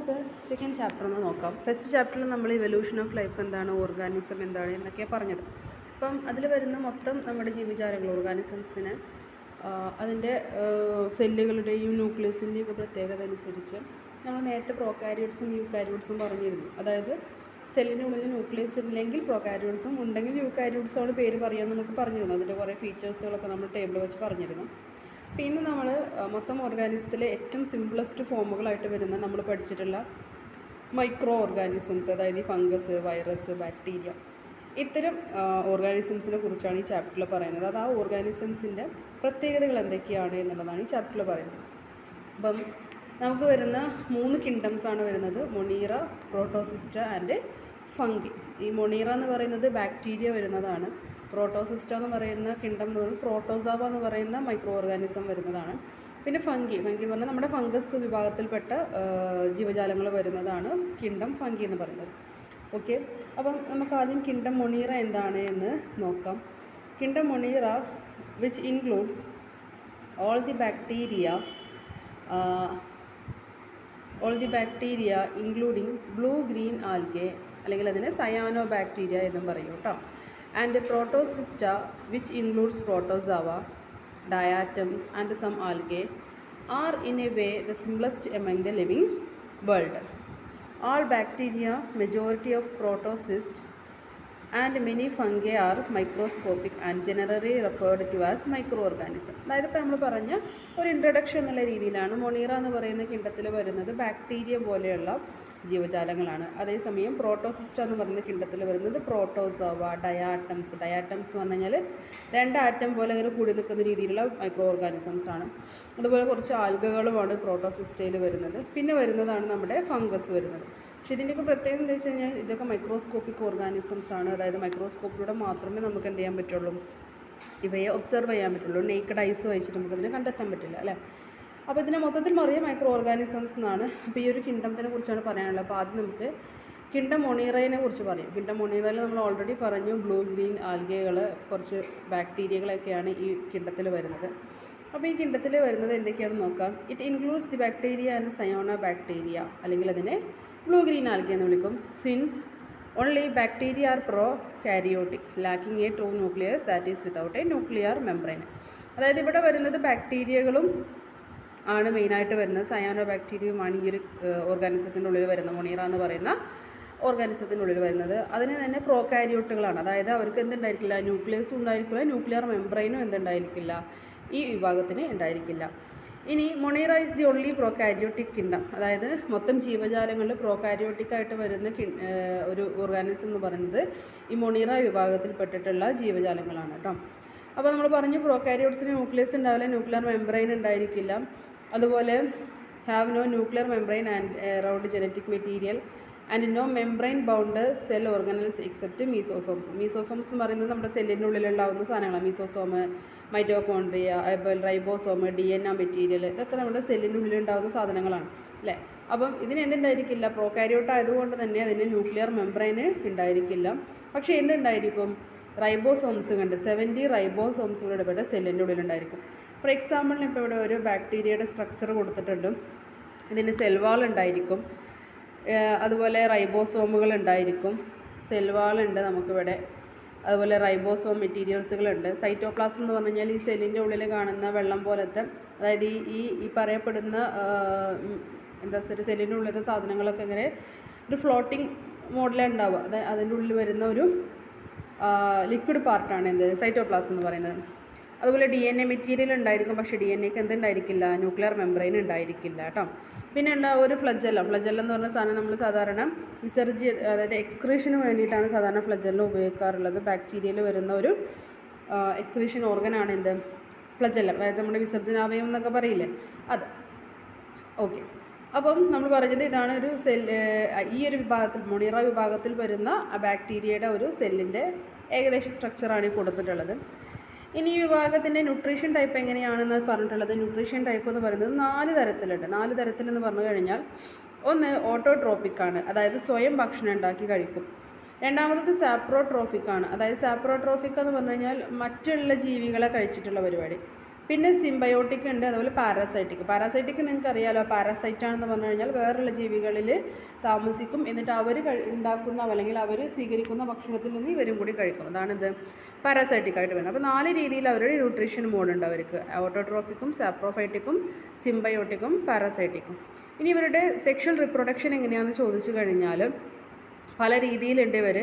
നമുക്ക് second chapter ഒന്ന് നോക്കാം. ഫസ്റ്റ് ചാപ്റ്ററിൽ നമ്മൾ ഇവല്യൂഷൻ ഓഫ് ലൈഫ് എന്താണ്, ഓർഗാനിസം എന്താണ് എന്നൊക്കെയാണ് പറഞ്ഞത്. അപ്പം അതിൽ വരുന്ന മൊത്തം നമ്മുടെ ജീവജാലങ്ങൾ ഓർഗാനിസംസിന് അതിൻ്റെ സെല്ലുകളുടെയും ന്യൂക്ലിയസിൻ്റെയും ഒക്കെ പ്രത്യേകത അനുസരിച്ച് നമ്മൾ നേരത്തെ പ്രോകാരിയോട്സും യൂകാരിയോട്സും പറഞ്ഞിരുന്നു. അതായത് സെല്ലിനുള്ളിൽ ന്യൂക്ലിയസ് ഇല്ലെങ്കിൽ പ്രോകാരിയോട്സും ഉണ്ടെങ്കിൽ യൂകാരിയോട്സാണ് പേര് പറയാമെന്ന് നമുക്ക് പറഞ്ഞിരുന്നു. അതിൻ്റെ കുറേ ഫീച്ചേഴ്സുകളൊക്കെ നമ്മൾ ടേബിൾ വെച്ച് പറഞ്ഞിരുന്നു. പിന്നെ നമ്മൾ മൊത്തം ഓർഗാനിസത്തിലെ ഏറ്റവും സിംപ്ലസ്റ്റ് ഫോമുകളായിട്ട് വരുന്ന നമ്മൾ പഠിച്ചിട്ടുള്ള മൈക്രോ ഓർഗാനിസംസ്, അതായത് ഈ ഫംഗസ്, വൈറസ്, ബാക്ടീരിയ, ഇത്തരം ഓർഗാനിസംസിനെ കുറിച്ചാണ് ഈ ചാപ്റ്ററിൽ പറയുന്നത്. അത് ആ ഓർഗാനിസംസിൻ്റെ പ്രത്യേകതകൾ എന്തൊക്കെയാണ് എന്നുള്ളതാണ് ഈ ചാപ്റ്ററിൽ പറയുന്നത്. അപ്പം നമുക്ക് വരുന്ന 3 കിങ്ഡംസാണ് വരുന്നത്: മൊണീറ, പ്രോട്ടോസിസ്റ്റ ആൻഡ് ഫംഗി. ഈ മൊണീറ എന്ന് പറയുന്നത് ബാക്ടീരിയ വരുന്നതാണ്. പ്രോട്ടോസിസ്റ്റ എന്ന് പറയുന്ന കിങ്ഡം എന്ന് പറയുന്നത് പ്രോട്ടോസാവ എന്ന് പറയുന്ന മൈക്രോ ഓർഗാനിസം വരുന്നതാണ്. പിന്നെ ഫംഗി പറഞ്ഞാൽ നമ്മുടെ ഫംഗസ് വിഭാഗത്തിൽപ്പെട്ട ജീവജാലങ്ങൾ വരുന്നതാണ് കിങ്ഡം ഫംഗി എന്ന് പറയുന്നത്. ഓക്കെ, അപ്പം നമുക്ക് ആദ്യം കിങ്ഡം മൊണീറ എന്താണ് എന്ന് നോക്കാം. Kingdom Monera which includes all the bacteria including blue green algae, അല്ലെങ്കിൽ അതിന് സയാനോ ബാക്ടീരിയ എന്നും പറയും കേട്ടോ. And protista which includes protozoa, diatoms and some algae are in a way the simplest among the living world. All bacteria, majority of protocysts and many fungi are microscopic and generally referred to as microorganism. അതായത് ഇപ്പോൾ നമ്മൾ പറഞ്ഞ ഒരു introduction എന്നുള്ള രീതിയിലാണ് Monera എന്ന് പറയുന്ന കിണ്ടത്തിൽ വരുന്നത് ബാക്ടീരിയ പോലെയുള്ള ജീവജാലങ്ങളാണ്. അതേസമയം പ്രോട്ടോസിസ്റ്റ എന്ന് പറയുന്ന കിണ്ടത്തിൽ വരുന്നത് പ്രോട്ടോസോവ, ഡയാറ്റംസ് എന്ന് പറഞ്ഞു കഴിഞ്ഞാൽ 2 ആറ്റം പോലെ അങ്ങനെ കൂടി നിൽക്കുന്ന രീതിയിലുള്ള മൈക്രോ ഓർഗാനിസംസ് ആണ്. അതുപോലെ കുറച്ച് ആൽഗകളുമാണ് പ്രോട്ടോസിസ്റ്റയിൽ വരുന്നത്. പിന്നെ വരുന്നതാണ് നമ്മുടെ ഫംഗസ് വരുന്നത്. പക്ഷേ ഇതിൻ്റെയൊക്കെ പ്രത്യേകത എന്താ വെച്ച് കഴിഞ്ഞാൽ ഇതൊക്കെ മൈക്രോസ്കോപ്പിക് ഓർഗാനിസംസ് ആണ്. അതായത് മൈക്രോസ്കോപ്പിലൂടെ മാത്രമേ നമുക്ക് എന്ത് ചെയ്യാൻ പറ്റുള്ളൂ, ഇവയെ ഒബ്സർവ് ചെയ്യാൻ പറ്റുള്ളൂ. നേക്കഡ് ഐസ് വെച്ചിട്ട് നമുക്കതിനെ കണ്ടെത്താൻ പറ്റില്ല അല്ലേ. അപ്പോൾ ഇതിനെ മൊത്തത്തിൽ പറയുക മൈക്രോ ഓർഗാനിസംസ് എന്നാണ്. അപ്പോൾ ഈ ഒരു കിങ്ഡത്തിനെ കുറിച്ചാണ് പറയാനുള്ളത്. അപ്പോൾ ആദ്യം നമുക്ക് കിങ്ഡം മൊണീറയെ കുറിച്ച് പറയും. കിങ്ഡം മൊണീറയിൽ നമ്മൾ ഓൾറെഡി പറഞ്ഞു, ബ്ലൂ ഗ്രീൻ ആൽഗകൾ, കുറച്ച് ബാക്ടീരിയകളൊക്കെയാണ് ഈ കിങ്ഡത്തിൽ വരുന്നത്. അപ്പോൾ ഈ കിങ്ഡത്തിൽ വരുന്നത് എന്തൊക്കെയാണെന്ന് നോക്കാം. It includes the bacteria and cyanobacteria, അല്ലെങ്കിൽ അതിനെ ബ്ലൂ ഗ്രീൻ ആൽഗെ എന്ന് വിളിക്കും. Since only bacteria are prokaryotic lacking a true nucleus that is without a nuclear membrane. അതായത് ഇവിടെ വരുന്നത് ബാക്ടീരിയകളും ആണ് മെയിനായിട്ട് വരുന്നത്. സയാനോ ബാക്ടീരിയയുമാണ് ഈ ഒരു ഓർഗാനിസത്തിൻ്റെ ഉള്ളിൽ വരുന്ന മൊണീറ എന്ന് പറയുന്ന ഓർഗാനിസത്തിൻ്റെ ഉള്ളിൽ വരുന്നത്. അതിന് തന്നെ പ്രോകാരിയോട്ടുകളാണ്. അതായത് അവർക്ക് എന്തുണ്ടായിരിക്കില്ല, ന്യൂക്ലിയസും ഉണ്ടായിരിക്കില്ല, ന്യൂക്ലിയർ മെംബ്രെയിനും എന്തുണ്ടായിരിക്കില്ല, ഈ വിഭാഗത്തിന് ഉണ്ടായിരിക്കില്ല. ഇനി Monera is the only prokaryotic kingdom. അതായത് മൊത്തം ജീവജാലങ്ങളിൽ പ്രോകാരിയോട്ടിക്കായിട്ട് വരുന്ന ഒരു ഓർഗാനിസം എന്ന് പറയുന്നത് ഈ മൊണീറ വിഭാഗത്തിൽപ്പെട്ടിട്ടുള്ള ജീവജാലങ്ങളാണ് കേട്ടോ. അപ്പോൾ നമ്മൾ പറഞ്ഞു പ്രോകാരിയോട്സിന് ന്യൂക്ലിയസ് ഉണ്ടാവില്ല, ന്യൂക്ലിയർ മെംബ്രെയിൻ ഉണ്ടായിരിക്കില്ല. അതുപോലെ have no nuclear membrane and around genetic material and no membrane bound cell organelles except mesosomes. Mesosomes എന്ന് പറയുന്നത് നമ്മുടെ സെല്ലിൻ്റെ ഉള്ളിലുണ്ടാവുന്ന സാധനങ്ങളാണ്. Mesosome, mitochondria, ribosome, DNA material, ഇതൊക്കെ നമ്മുടെ സെല്ലിൻ്റെ ഉള്ളിലുണ്ടാകുന്ന സാധനങ്ങളാണ് അല്ലേ. അപ്പം ഇതിന് എന്തുണ്ടായിരിക്കില്ല, പ്രോകാരിയോട്ട് ആയതുകൊണ്ട് തന്നെ അതിന് ന്യൂക്ലിയർ മെംബ്രെയിൻ ഉണ്ടായിരിക്കില്ല. പക്ഷേ എന്തുണ്ടായിരിക്കും, റൈബോസോംസ് കണ്ട് 70 റൈബോസോംസുകളുടെ പെട്ട സെല്ലിൻ്റെ ഉള്ളിലുണ്ടായിരിക്കും. ഫോർ എക്സാമ്പിളിന് ഇപ്പോൾ ഇവിടെ ഒരു ബാക്ടീരിയയുടെ സ്ട്രക്ചർ കൊടുത്തിട്ടുണ്ട്. ഇതിന് സെൽവാൾ ഉണ്ടായിരിക്കും, അതുപോലെ റൈബോസോമുകൾ ഉണ്ടായിരിക്കും, സെൽവാളുണ്ട് നമുക്കിവിടെ, അതുപോലെ റൈബോസോം മെറ്റീരിയൽസുകളുണ്ട്. സൈറ്റോപ്ലാസം എന്ന് പറഞ്ഞു കഴിഞ്ഞാൽ ഈ സെല്ലിൻ്റെ ഉള്ളിൽ കാണുന്ന വെള്ളം പോലത്തെ, അതായത് ഈ പറയപ്പെടുന്ന സെല്ലിൻ്റെ ഉള്ളിലത്തെ സാധനങ്ങളൊക്കെ ഇങ്ങനെ ഒരു ഫ്ലോട്ടിംഗ് മോഡലാണ് ഉണ്ടാവുക. അതിൻ്റെ ഉള്ളിൽ വരുന്ന ഒരു ലിക്വിഡ് പാർട്ടാണ് എന്ത് സൈറ്റോപ്ലാസം എന്ന് പറയുന്നത്. അതുപോലെ DNA മെറ്റീരിയൽ ഉണ്ടായിരിക്കും, പക്ഷേ DNAക്ക് എന്തുണ്ടായിരിക്കില്ല, ന്യൂക്ലിയർ മെംബ്രെയിൻ ഉണ്ടായിരിക്കില്ല കേട്ടോ. പിന്നെ ഉണ്ടാവും ഒരു ഫ്ലജെല്ലം എന്ന് പറഞ്ഞ സാധനം നമ്മൾ സാധാരണ അതായത് എക്സ്ക്രീഷന് വേണ്ടിയിട്ടാണ് സാധാരണ ഫ്ലജെല്ലം ഉപയോഗിക്കാറുള്ളത്. ബാക്ടീരിയയിൽ വരുന്ന ഒരു എക്സ്ക്രീഷൻ ഓർഗനാണ് എന്ത് ഫ്ലജെല്ലം, അതായത് നമ്മുടെ വിസർജനാവയം എന്നൊക്കെ പറയില്ലേ അത്. ഓക്കെ, അപ്പം നമ്മൾ പറഞ്ഞത് ഇതാണ് ഒരു ഈ ഒരു വിഭാഗത്തിൽ മൊണീറ വിഭാഗത്തിൽ വരുന്ന ബാക്ടീരിയയുടെ ഒരു സെല്ലിൻ്റെ ഏകദേശം സ്ട്രക്ചറാണ് കൊടുത്തിട്ടുള്ളത്. ഇനി ഈ വിഭാഗത്തിൻ്റെ ന്യൂട്രീഷൻ ടൈപ്പ് എങ്ങനെയാണെന്ന് പറഞ്ഞിട്ടുള്ളത്. ന്യൂട്രീഷൻ ടൈപ്പ് എന്ന് പറയുന്നത് 4 തരത്തിലുണ്ട്. 4 തരത്തിലെന്ന് പറഞ്ഞു കഴിഞ്ഞാൽ, ഒന്ന് ഓട്ടോട്രോപ്പിക്കാണ്, അതായത് സ്വയം ഭക്ഷണം ഉണ്ടാക്കി കഴിക്കും. രണ്ടാമത്തത് സാപ്രോട്രോഫിക്കാണ്, അതായത് സാപ്രോട്രോഫിക് എന്ന് പറഞ്ഞു കഴിഞ്ഞാൽ മറ്റുള്ള ജീവികളെ കഴിച്ചിട്ടുള്ള പരിപാടി. പിന്നെ സിംബയോട്ടിക് ഉണ്ട്, അതുപോലെ പാരാസൈറ്റിക് നിങ്ങൾക്ക് അറിയാമല്ലോ. പാരാസൈറ്റാണെന്ന് പറഞ്ഞു കഴിഞ്ഞാൽ വേറെയുള്ള ജീവികളിൽ താമസിക്കും, എന്നിട്ട് അവർ ഉണ്ടാക്കുന്ന അല്ലെങ്കിൽ അവർ സ്വീകരിക്കുന്ന ഭക്ഷണത്തിൽ നിന്ന് ഇവരും കൂടി കഴിക്കും. അതാണിത് പാരാസൈറ്റിക് ആയിട്ട് വരുന്നത്. അപ്പോൾ 4 രീതിയിൽ അവരുടെ ന്യൂട്രീഷൻ മോഡ് ഉണ്ട് അവർക്ക്: ഓട്ടോട്രോഫിക്കും, സാപ്രോഫൈറ്റിക്കും, സിംബയോട്ടിക്കും, പാരാസൈറ്റിക്കും. ഇനി ഇവരുടെ സെക്ഷൽ റിപ്രൊഡക്ഷൻ എങ്ങനെയാണെന്ന് ചോദിച്ചു കഴിഞ്ഞാൽ പല രീതിയിലുണ്ട് ഇവർ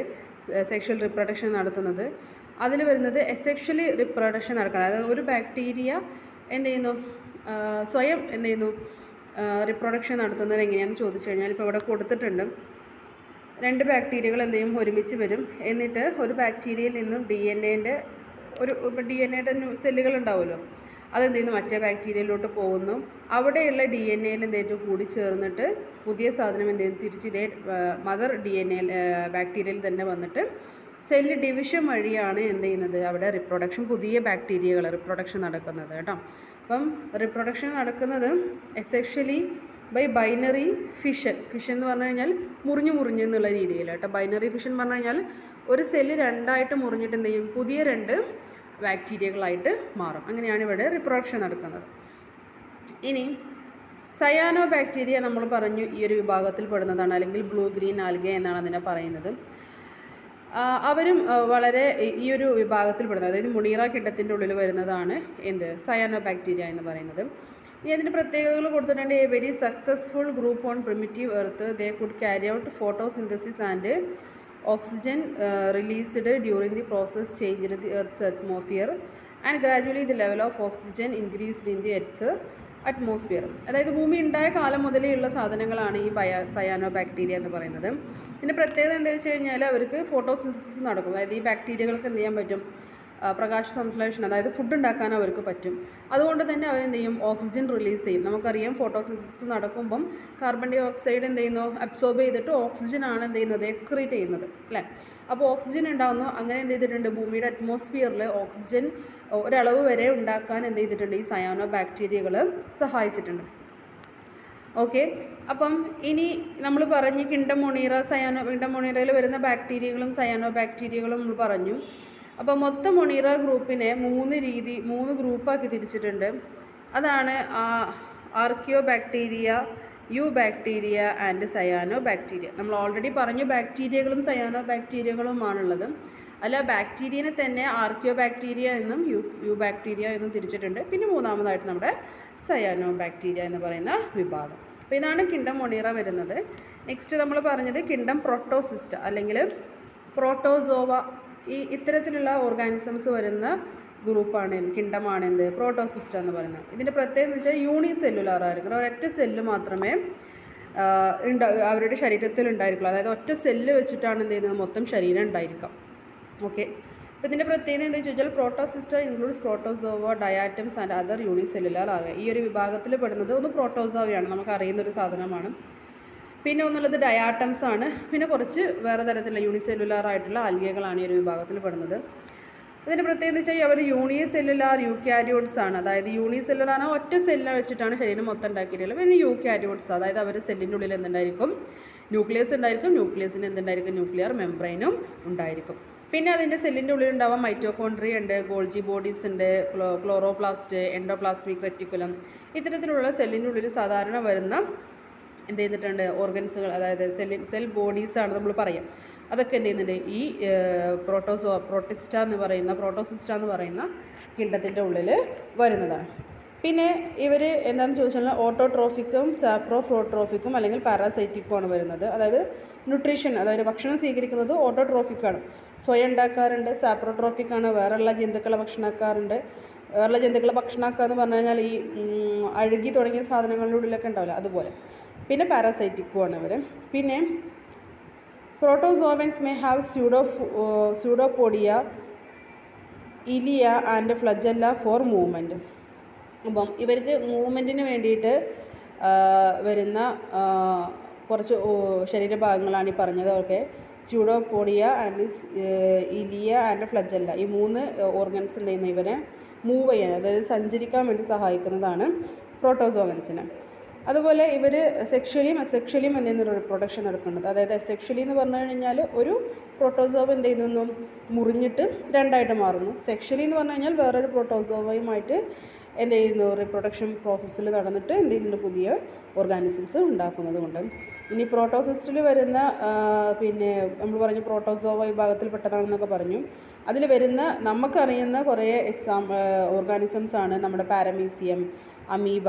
സെക്ഷൽ റിപ്രൊഡക്ഷൻ നടത്തുന്നത്. അതിൽ വരുന്നത് എസെക്ഷലി റിപ്രൊഡക്ഷൻ നടക്കുന്നത്, അതായത് ഒരു ബാക്ടീരിയ എന്ത് ചെയ്യുന്നു, സ്വയം എന്ത് ചെയ്യുന്നു, റിപ്രൊഡക്ഷൻ നടത്തുന്നത് എങ്ങനെയാണെന്ന് ചോദിച്ചു കഴിഞ്ഞാൽ ഇപ്പോൾ ഇവിടെ കൊടുത്തിട്ടുണ്ട്. 2 ബാക്ടീരിയകൾ എന്ത് ചെയ്യും, ഒരുമിച്ച് വരും. എന്നിട്ട് ഒരു ബാക്ടീരിയയിൽ നിന്നും DNA സെല്ലുകൾ ഉണ്ടാവുമല്ലോ, അതെന്ത് ചെയ്യുന്നു, മറ്റേ ബാക്ടീരിയയിലോട്ട് പോകുന്നു. അവിടെയുള്ള DNA എന്ത് ചെയ്തിട്ട് കൂടി ചേർന്നിട്ട് പുതിയ സാധനം എന്ത് ചെയ്യുന്നു, തിരിച്ച് ഇതേ മദർ DNA ബാക്ടീരിയയിൽ തന്നെ വന്നിട്ട് സെല്ല് ഡിവിഷൻ വഴിയാണ് എന്ത് ചെയ്യുന്നത്, അവിടെ പുതിയ ബാക്ടീരിയകൾ റിപ്രൊഡക്ഷൻ നടക്കുന്നത് കേട്ടോ. അപ്പം റിപ്രൊഡക്ഷൻ നടക്കുന്നത് എസെക്ഷലി ബൈ ബൈനറി ഫിഷൻ എന്ന് പറഞ്ഞു കഴിഞ്ഞാൽ മുറിഞ്ഞ് എന്നുള്ള രീതിയിൽ കേട്ടോ. ബൈനറി ഫിഷൻ പറഞ്ഞു കഴിഞ്ഞാൽ ഒരു സെല്ല് 2ആയിട്ട് മുറിഞ്ഞിട്ട് എന്ത് ചെയ്യും, പുതിയ 2 ബാക്ടീരിയകളായിട്ട് മാറും. അങ്ങനെയാണ് ഇവിടെ റിപ്രൊഡക്ഷൻ നടക്കുന്നത്. ഇനി സയാനോ ബാക്ടീരിയ നമ്മൾ പറഞ്ഞു ഈ ഒരു വിഭാഗത്തിൽ പെടുന്നതാണ്, അല്ലെങ്കിൽ ബ്ലൂ ഗ്രീൻ ആൽഗെ എന്നാണ് അതിനെ പറയുന്നത്. അവരും വളരെ ഈ ഒരു വിഭാഗത്തിൽ പെടുന്നത്, അതായത് മുണീറ കിണ്ടത്തിൻ്റെ ഉള്ളിൽ വരുന്നതാണ് സയാനോ ബാക്ടീരിയ എന്ന് പറയുന്നത്. ഇനി അതിൻ്റെ പ്രത്യേകതകൾ കൊടുത്തിട്ടുണ്ട്. A very successful group on primitive earth, they could carry out photosynthesis and oxygen released during the process changed the earth's atmosphere and gradually the level of oxygen increased in the earth atmosphere. അതായത് ഭൂമി ഉണ്ടായ കാലം മുതലേ ഉള്ള സാധനങ്ങളാണ് ഈ cyano bacteria എന്ന് പറയുന്നത്. ഇതിൻ്റെ പ്രത്യേകത എന്താണെന്ന് വെച്ച് കഴിഞ്ഞാൽ അവർക്ക് ഫോട്ടോസിന്തസിസ് നടക്കും. അതായത് ഈ ബാക്ടീരിയകൾക്ക് എന്ത് ചെയ്യാൻ പറ്റും, പ്രകാശ സംശ്ലേഷണം, അതായത് ഫുഡ് ഉണ്ടാക്കാൻ അവർക്ക് പറ്റും. അതുകൊണ്ട് തന്നെ അവരെന്ത് ചെയ്യും, ഓക്സിജൻ റിലീസ് ചെയ്യും. നമുക്കറിയാം ഫോട്ടോസിന്തസിസ് നടക്കുമ്പം കാർബൺ ഡൈ ഓക്സൈഡ് എന്ത് ചെയ്യുന്നു, അബ്സോർബ് ചെയ്തിട്ട് ഓക്സിജനാണ് എന്ത് ചെയ്യുന്നത്, എക്സ്ക്രീറ്റ് ചെയ്യുന്നത് അല്ലേ. അപ്പോൾ ഓക്സിജൻ ഉണ്ടാകുന്നു. അങ്ങനെ എന്ത് ചെയ്തിട്ടുണ്ട്, ഭൂമിയുടെ അറ്റ്മോസ്ഫിയറിൽ ഓക്സിജൻ ഒരളവ് വരെ ഉണ്ടാക്കാൻ എന്ത് ചെയ്തിട്ടുണ്ട്, ഈ സയാനോ ബാക്ടീരിയകൾ സഹായിച്ചിട്ടുണ്ട്. ഓക്കെ, അപ്പം ഇനി നമ്മൾ പറഞ്ഞ് കിണ്ടം മൊണീറയിൽ വരുന്ന ബാക്ടീരിയകളും സയാനോ ബാക്ടീരിയകളും നമ്മൾ പറഞ്ഞു. അപ്പോൾ മൊത്തം മൊണീറ ഗ്രൂപ്പിനെ 3 ഗ്രൂപ്പാക്കി തിരിച്ചിട്ടുണ്ട്. അതാണ് archaebacteria, eubacteria and cyanobacteria. നമ്മൾ ഓൾറെഡി പറഞ്ഞു ബാക്ടീരിയകളും സയാനോ ബാക്ടീരിയകളുമാണുള്ളത്. അല്ല, ബാക്ടീരിയനെ തന്നെ ആർക്കിയോ ബാക്ടീരിയ എന്നും യു ബാക്ടീരിയ എന്നും തിരിച്ചിട്ടുണ്ട്. പിന്നെ മൂന്നാമതായിട്ട് നമ്മുടെ സയാനോ ബാക്ടീരിയ എന്ന് പറയുന്ന വിഭാഗം. അപ്പോൾ ഇതാണ് കിണ്ടം മൊണീറ വരുന്നത്. നെക്സ്റ്റ് നമ്മൾ പറഞ്ഞത് കിണ്ടം പ്രോട്ടോസിസ്റ്റ അല്ലെങ്കിൽ പ്രോട്ടോസോവ. ഇത്തരത്തിലുള്ള ഓർഗാനിസംസ് വരുന്ന ഗ്രൂപ്പാണ് കിണ്ടമാണ് പ്രോട്ടോസിസ്റ്റ എന്ന് പറയുന്നത്. ഇതിൻ്റെ പ്രത്യേകത എന്ന് വെച്ചാൽ യൂണിസെല്ലുലാർ ആയിരിക്കും. ഒരൊറ്റ സെല്ല് മാത്രമേ അവരുടെ ശരീരത്തിൽ ഉണ്ടായിരിക്കുള്ളൂ. അതായത് ഒറ്റ സെല്ല് വെച്ചിട്ടാണ് എന്ത് ചെയ്യുന്നത്, മൊത്തം ശരീരം ഉണ്ടായിരിക്കാം. ഓക്കെ, അപ്പോൾ ഇതിൻ്റെ പ്രത്യേകത എന്താണെന്ന് ചോദിച്ചാൽ protista includes protozoa, diatoms and other unicellular algae. ഈ ഒരു വിഭാഗത്തിൽ പെടുന്നത് ഒന്ന് പ്രോട്ടോസോവയാണ്, നമുക്ക് അറിയുന്നൊരു സാധനമാണ്. പിന്നെ ഒന്നുള്ളത് ഡയാറ്റംസ് ആണ്. പിന്നെ കുറച്ച് വേറെ തരത്തിലുള്ള യൂണിസെല്ലുലാർ ആയിട്ടുള്ള ആൽഗകളാണ് ഈ ഒരു വിഭാഗത്തിൽ പെടുന്നത്. ഇതിൻ്റെ പ്രത്യേകത എന്ന് വെച്ചാൽ അവർ യൂണിസെല്ലുലാർ യൂക്യാരിയോട്സ് ആണ്. അതായത് യൂണിസെല്ലുലാർ ഒറ്റ സെല്ല് വെച്ചിട്ടാണ് ശരീരം മൊത്തം ഉണ്ടാക്കിയിട്ടുള്ളത്. പിന്നെ യൂക്യാരിയോട്സ്, അതായത് അവർ സെല്ലിൻ്റെ ഉള്ളിൽ എന്തുണ്ടായിരിക്കും, ന്യൂക്ലിയസ് ഉണ്ടായിരിക്കും. ന്യൂക്ലിയസിന് എന്തുണ്ടായിരിക്കും, ന്യൂക്ലിയർ മെംബ്രെയിനും ഉണ്ടായിരിക്കും. പിന്നെ അതിൻ്റെ സെല്ലിൻ്റെ ഉള്ളിൽ ഉണ്ടാവാൻ മൈറ്റോകോൺട്രിയ ഉണ്ട്, ഗോൾജി ബോഡീസ് ഉണ്ട്, ക്ലോറോപ്ലാസ്റ്റ്, എൻഡോപ്ലാസ്മിക് റെറ്റിക്കുലം. ഇത്തരത്തിലുള്ള സെല്ലിൻ്റെ ഉള്ളിൽ സാധാരണ വരുന്ന എന്ത് ചെയ്തിട്ടുണ്ട്, ഓർഗൻസുകൾ, അതായത് സെൽ ബോഡീസാണ് നമ്മൾ പറയാം. അതൊക്കെ എന്ത് ചെയ്യുന്നുണ്ട്, ഈ പ്രോട്ടോസിസ്റ്റ എന്ന് പറയുന്ന കിണ്ടത്തിൻ്റെ ഉള്ളിൽ വരുന്നതാണ്. പിന്നെ ഇവർ എന്താണെന്ന് ചോദിച്ചാൽ ഓട്ടോട്രോഫിക്കും സാപ്രോഫ്രോട്രോഫിക്കും അല്ലെങ്കിൽ പാരാസൈറ്റിക്കുമാണ് വരുന്നത്. അതായത് ന്യൂട്രീഷൻ, അതായത് ഭക്ഷണം സ്വീകരിക്കുന്നത് ഓട്ടോട്രോഫിക്കാണ്, സ്വയം ഉണ്ടാക്കാറുണ്ട്. സാപ്രോട്രോഫിക്കാണ്, വേറെയുള്ള ജന്തുക്കളെ ഭക്ഷണമാക്കാറുണ്ട്. വേറെയുള്ള ജന്തുക്കളെ ഭക്ഷണമാക്കുക എന്ന് പറഞ്ഞു കഴിഞ്ഞാൽ ഈ അഴുകി തുടങ്ങിയ സാധനങ്ങളുടെ ഉള്ളിലൊക്കെ ഉണ്ടാവില്ല, അതുപോലെ. പിന്നെ പാരാസൈറ്റിക്കുമാണ് ഇവർ. പിന്നെ protozoans may have pseudopodia, cilia and flagella for movement. അപ്പം ഇവർക്ക് മൂവ്മെൻറ്റിന് വേണ്ടിയിട്ട് വരുന്ന കുറച്ച് ശരീരഭാഗങ്ങളാണ് ഈ പറഞ്ഞത്. Okay, pseudopodia and cilia and flagella, ഈ 3 ഓർഗൻസ് എന്ത് ചെയ്യുന്ന ഇവരെ മൂവ് ചെയ്യാൻ, അതായത് സഞ്ചരിക്കാൻ വേണ്ടി സഹായിക്കുന്നതാണ് പ്രോട്ടോസോവൻസിന്. അതുപോലെ ഇവർ സെക്ഷലിയും അസെക്ഷലിയും എന്ത് ചെയ്യുന്ന റിപ്രൊഡക്ഷൻ നടക്കുന്നത്. അതായത് അസെക്ഷലി എന്ന് പറഞ്ഞു കഴിഞ്ഞാൽ ഒരു പ്രോട്ടോസോവ എന്ത് ചെയ്യുന്നു, മുറിഞ്ഞിട്ട് 2ആയിട്ട് മാറുന്നു. സെക്ഷലി എന്ന് പറഞ്ഞു കഴിഞ്ഞാൽ വേറൊരു പ്രോട്ടോസോവയുമായിട്ട് എന്ത് ചെയ്യുന്നു, റീപ്രൊഡക്ഷൻ പ്രോസസ്സിൽ നടന്നിട്ട് എന്ത് ചെയ്യുന്നുണ്ട്, പുതിയ ഓർഗാനിസംസ് ഉണ്ടാക്കുന്നത് കൊണ്ട്. ഇനി പ്രോട്ടോസിസ്റ്റിൽ വരുന്ന പിന്നെ നമ്മൾ പറഞ്ഞു പ്രോട്ടോസോവ വിഭാഗത്തിൽപ്പെട്ടതാണെന്നൊക്കെ പറഞ്ഞു. അതിൽ വരുന്ന നമുക്കറിയുന്ന കുറേ ഓർഗാനിസംസ് ആണ് നമ്മുടെ paramecium, amoeba,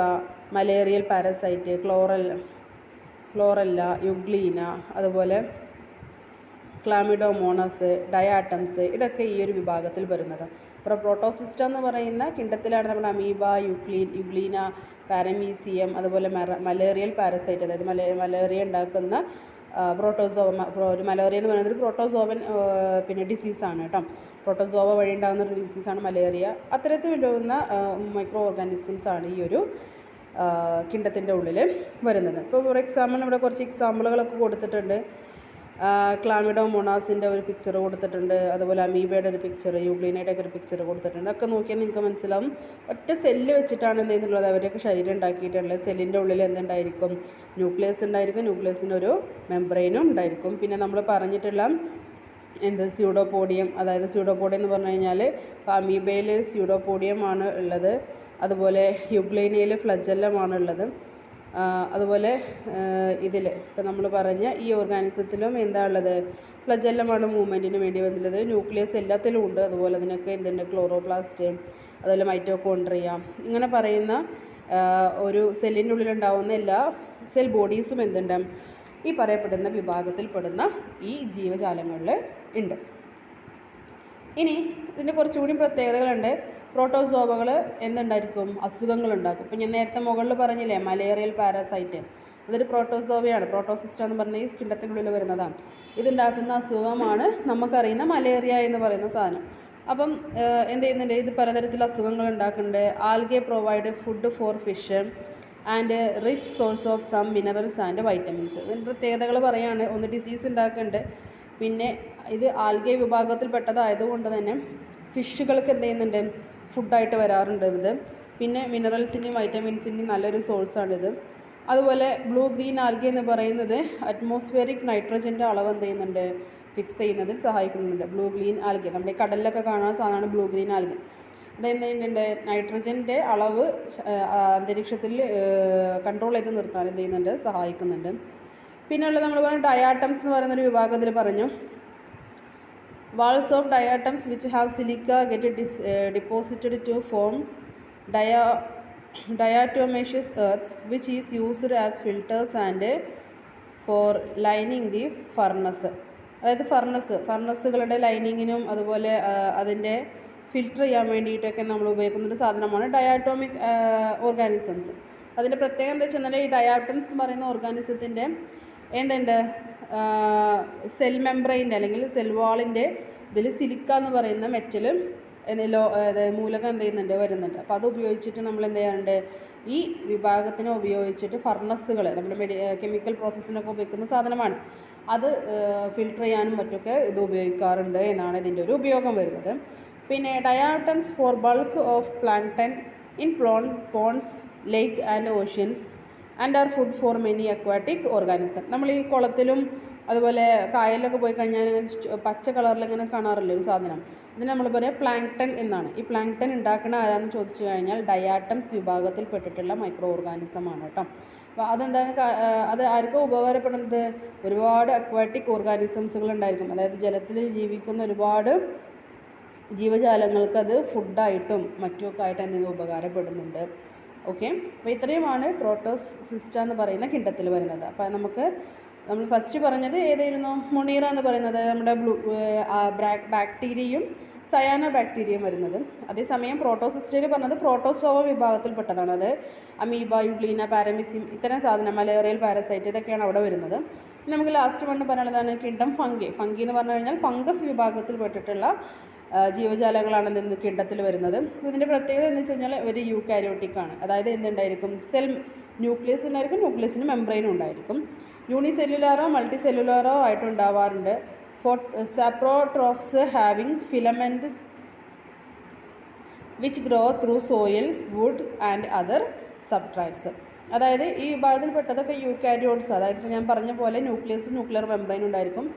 malarial parasite, chlorella, euglena, അതുപോലെ ക്ലാമിഡോമോണസ്, ഡയാറ്റംസ്, ഇതൊക്കെ ഈ ഒരു വിഭാഗത്തിൽ വരുന്നത്. അപ്പോൾ പ്രോട്ടോസിസ്റ്റ എന്ന് പറയുന്ന കിണ്ടത്തിലാണ് നമ്മുടെ അമീബ, യുഗ്ലീന, പാരമീസിയം, അതുപോലെ മലേറിയൽ പാരസൈറ്റ്, അതായത് മലേറിയ ഉണ്ടാക്കുന്ന ഒരു മലേറിയ എന്ന് പറയുന്നത് ഒരു പ്രോട്ടോസോവൻ പിന്നെ ഡിസീസാണ് കേട്ടോ. പ്രോട്ടോസോവ വഴി ഉണ്ടാകുന്ന ഒരു ഡിസീസാണ് മലേറിയ. അത്തരത്തിൽ വരുന്ന മൈക്രോ ഓർഗാനിസംസ് ആണ് ഈ ഒരു കിണ്ടത്തിൻ്റെ ഉള്ളിൽ വരുന്നത്. ഇപ്പോൾ ഫോർ എക്സാമ്പിൾ ഇവിടെ കുറച്ച് എക്സാമ്പിളുകളൊക്കെ കൊടുത്തിട്ടുണ്ട്. ക്ലാമിഡോമോണാസിൻ്റെ ഒരു പിക്ചർ കൊടുത്തിട്ടുണ്ട്, അതുപോലെ അമീബയുടെ ഒരു പിക്ചർ, യുഗ്ലീനയുടെ ഒക്കെ ഒരു പിക്ചർ കൊടുത്തിട്ടുണ്ട്. അതൊക്കെ നോക്കിയാൽ നിങ്ങൾക്ക് മനസ്സിലാവും ഒറ്റ സെല്ല് വെച്ചിട്ടാണ് എന്ത് ചെയ്യുന്നുള്ളത് അവരൊക്കെ ശരീരം ഉണ്ടാക്കിയിട്ടുള്ളത്. സെല്ലിൻ്റെ ഉള്ളിൽ എന്തുണ്ടായിരിക്കും, ന്യൂക്ലിയസ് ഉണ്ടായിരിക്കും, ന്യൂക്ലിയസിന് ഒരു മെംബ്രെയിനും ഉണ്ടായിരിക്കും. പിന്നെ നമ്മൾ പറഞ്ഞിട്ടുള്ള സ്യൂഡോപോഡിയം, അതായത് സ്യൂഡോപോഡിയം എന്ന് പറഞ്ഞു കഴിഞ്ഞാൽ അമീബയിൽ സ്യൂഡോപോഡിയം ആണ് ഉള്ളത്, അതുപോലെ യുഗ്ലീനയിൽ ഫ്ലജല്ലമാണ് ഉള്ളത്, അതുപോലെ ഇതിൽ ഇപ്പം നമ്മൾ പറഞ്ഞ ഈ ഓർഗാനിസത്തിലും എന്താ ഉള്ളത്, ഫ്ലജല്ലമാണ് മൂവ്മെൻറ്റിന് വേണ്ടി വന്നിട്ടുള്ളത്. ന്യൂക്ലിയസ് എല്ലാത്തിലും ഉണ്ട്. അതുപോലെ അതിനൊക്കെ എന്തുണ്ട്, ക്ലോറോപ്ലാസ്റ്റ്, അതുപോലെ മൈറ്റോകോൺട്രിയ, ഇങ്ങനെ പറയുന്ന ഒരു സെല്ലിൻ്റെ ഉള്ളിലുണ്ടാവുന്ന എല്ലാ സെൽ ബോഡീസും എന്തുണ്ട്, ഈ പറയപ്പെടുന്ന വിഭാഗത്തിൽപ്പെടുന്ന ഈ ജീവജാലങ്ങളിൽ ഉണ്ട്. ഇനി ഇതിൻ്റെ കുറച്ചുകൂടി പ്രത്യേകതകളുണ്ട്. പ്രോട്ടോസോവകൾ എന്തുണ്ടായിരിക്കും, അസുഖങ്ങളുണ്ടാക്കും. ഇപ്പം ഞാൻ നേരത്തെ മുകളിൽ പറഞ്ഞില്ലേ മലേറിയൽ പാരസൈറ്റ്, അതൊരു പ്രോട്ടോസോവയാണ്. പ്രോട്ടോസിസ്റ്റ എന്ന് പറഞ്ഞ ഈ കിണ്ടത്തിനുള്ളിൽ വരുന്നതാണ്. ഇതുണ്ടാക്കുന്ന അസുഖമാണ് നമുക്കറിയുന്ന മലേറിയ എന്ന് പറയുന്ന സാധനം. അപ്പം എന്ത് ചെയ്യുന്നുണ്ട്, ഇത് പലതരത്തിലുള്ള അസുഖങ്ങൾ ഉണ്ടാക്കുന്നുണ്ട്. Algae provide food for fish and rich source of some minerals and vitamins. ഇതിന് പ്രത്യേകതകൾ പറയുകയാണ്. ഒന്ന് ഡിസീസ് ഉണ്ടാക്കുന്നുണ്ട്, പിന്നെ ഇത് ആൽഗെ വിഭാഗത്തിൽപ്പെട്ടതായതുകൊണ്ട് തന്നെ ഫിഷുകൾക്ക് എന്ത് ചെയ്യുന്നുണ്ട്, ഫുഡായിട്ട് വരാറുണ്ട് ഇത്. പിന്നെ മിനറൽസിൻ്റെയും വൈറ്റമിൻസിൻ്റെയും നല്ലൊരു സോഴ്സാണിത്. അതുപോലെ ബ്ലൂ ഗ്രീൻ ആൽഗെ എന്ന് പറയുന്നത് അറ്റ്മോസ്ഫിയറിക് നൈട്രജൻ്റെ അളവ് എന്ത് ചെയ്യുന്നുണ്ട്, ഫിക്സ് ചെയ്യുന്നതിൽ സഹായിക്കുന്നുണ്ട്. ബ്ലൂ ഗ്രീൻ ആൽഗെ നമ്മുടെ കടലിലൊക്കെ കാണുന്ന സാധനമാണ് ബ്ലൂ ഗ്രീൻ ആൽഗെ. ഇതെന്ത് ചെയ്യുന്നുണ്ട്, നൈട്രജൻ്റെ അളവ് അന്തരീക്ഷത്തിൽ കൺട്രോൾ ചെയ്ത് നിർത്താൻ എന്ത് ചെയ്യുന്നുണ്ട്, സഹായിക്കുന്നുണ്ട്. പിന്നെ ഉള്ളത് നമ്മൾ പറഞ്ഞ ഡയാറ്റംസ് എന്ന് പറയുന്നൊരു വിഭാഗത്തിൽ പറഞ്ഞു. Walls of diatoms which have silica get deposited to form diatomaceous earths, which is used as filters and for lining the furnace. അതായത് ഫർണസുകളുടെ ലൈനിങ്ങിനും അതുപോലെ അതിൻ്റെ ഫിൽറ്റർ ചെയ്യാൻ വേണ്ടിയിട്ടൊക്കെ നമ്മൾ ഉപയോഗിക്കുന്ന ഒരു സാധനമാണ് ഡയാറ്റോമിക് ഓർഗാനിസംസ്. അതിൻ്റെ പ്രത്യേകത എന്താ വെച്ചാൽ ഈ ഡയാറ്റംസ് എന്ന് പറയുന്ന ഓർഗാനിസത്തിൻ്റെ എന്തുണ്ട്, സെൽ മെംബ്രെയിൻ്റെ അല്ലെങ്കിൽ സെൽ വാളിൻ്റെ ഇതിൽ സിലിക്ക എന്ന് പറയുന്ന മെറ്റൽ മൂലകം എന്ത് ചെയ്യുന്നുണ്ട്, വരുന്നുണ്ട്. അപ്പോൾ അത് ഉപയോഗിച്ചിട്ട് നമ്മൾ എന്ത് ചെയ്യാറുണ്ട്, ഈ വിഭാഗത്തിനെ ഉപയോഗിച്ചിട്ട് ഫർണസുകൾ നമ്മുടെ കെമിക്കൽ പ്രോസസ്സിനൊക്കെ ഉപയോഗിക്കുന്ന സാധനമാണ്. അത് ഫിൽട്ടർ ചെയ്യാനും മറ്റൊക്കെ ഇത് ഉപയോഗിക്കാറുണ്ട് എന്നാണ് ഇതിൻ്റെ ഒരു ഉപയോഗം വരുന്നത്. പിന്നെ diatoms for bulk of plankton in ponds, lake and oceans and are food for many aquatic organism. നമ്മൾ ഈ കുളത്തിലും അതുപോലെ കായലിലൊക്കെ പോയി കഴിഞ്ഞാൽ പച്ച കളറിൽ ഇങ്ങനെ കാണാറില്ല ഒരു സാധനം, ഇതിന് നമ്മൾ പറയാം പ്ലാങ്ക്ടൺ എന്നാണ്. ഈ പ്ലാങ്ക്ടൺ ഉണ്ടാക്കുന്ന ആരാന്ന് ചോദിച്ചു കഴിഞ്ഞാൽ ഡയാറ്റംസ് വിഭാഗത്തിൽപ്പെട്ടിട്ടുള്ള മൈക്രോ ഓർഗാനിസമാണ് കേട്ടോ. അപ്പോൾ അതെന്താണ്, അത് ആർക്കും ഉപകാരപ്പെടുന്നത്, ഒരുപാട് അക്വാറ്റിക് ഓർഗാനിസംസുകൾ ഉണ്ടായിരിക്കും. അതായത് ജലത്തിൽ ജീവിക്കുന്ന ഒരുപാട് ജീവജാലങ്ങൾക്ക് അത് ഫുഡായിട്ടും മറ്റുമൊക്കെ ആയിട്ട് എന്തെങ്കിലും ഉപകാരപ്പെടുന്നുണ്ട്. ഓക്കെ, അപ്പോൾ ഇത്രയുമാണ് പ്രോട്ടോസിസ്റ്റ എന്ന് പറയുന്ന കിണ്ടത്തിൽ വരുന്നത്. അപ്പോൾ നമ്മൾ ഫസ്റ്റ് പറഞ്ഞത് ഏതായിരുന്നു, മൊണീറ എന്ന് പറയുന്നത് നമ്മുടെ ബാക്ടീരിയയും സയാനോ ബാക്ടീരിയയും വരുന്നത്. അതേസമയം പ്രോട്ടോസിസ്റ്റയിൽ പറഞ്ഞത് പ്രോട്ടോസോവ വിഭാഗത്തിൽപ്പെട്ടതാണ്. അത് അമീബ, യുഗ്ലീന, പാരമീസിയം, ഇത്തരം സാധനം, മലേറിയൽ പാരസൈറ്റ്, ഇതൊക്കെയാണ് അവിടെ വരുന്നത്. നമുക്ക് ലാസ്റ്റ് വണ്ണ് പറയുന്നതാണ് കിണ്ടം ഫംഗി. ഫംഗി എന്ന് പറഞ്ഞു കഴിഞ്ഞാൽ ഫംഗസ് വിഭാഗത്തിൽപ്പെട്ടിട്ടുള്ള ജീവജാലങ്ങളാണ് എന്ത് കിണ്ടത്തിൽ വരുന്നത്. ഇതിൻ്റെ പ്രത്യേകത എന്ന് വെച്ച് കഴിഞ്ഞാൽ ഒരു യൂക്കാരിയോട്ടിക് ആണ്. അതായത് എന്തുണ്ടായിരിക്കും, സെൽ ന്യൂക്ലിയസ് ഉണ്ടായിരിക്കും, ന്യൂക്ലിയസിന് മെംബ്രെയിനും ഉണ്ടായിരിക്കും. യൂണിസെല്ലുലാറോ മൾട്ടി സെല്ലുലാറോ ആയിട്ടുണ്ടാവാറുണ്ട്. Saprotrophs having filaments which grow through soil, wood and other substrates. അതായത് ഈ വിഭാഗത്തിൽപ്പെട്ടതൊക്കെ യൂക്കാരിയോട്സ്, അതായത് ഇപ്പോൾ ഞാൻ പറഞ്ഞ പോലെ ന്യൂക്ലിയസും ന്യൂക്ലിയർ മെംബ്രെയിനും ഉണ്ടായിരിക്കും.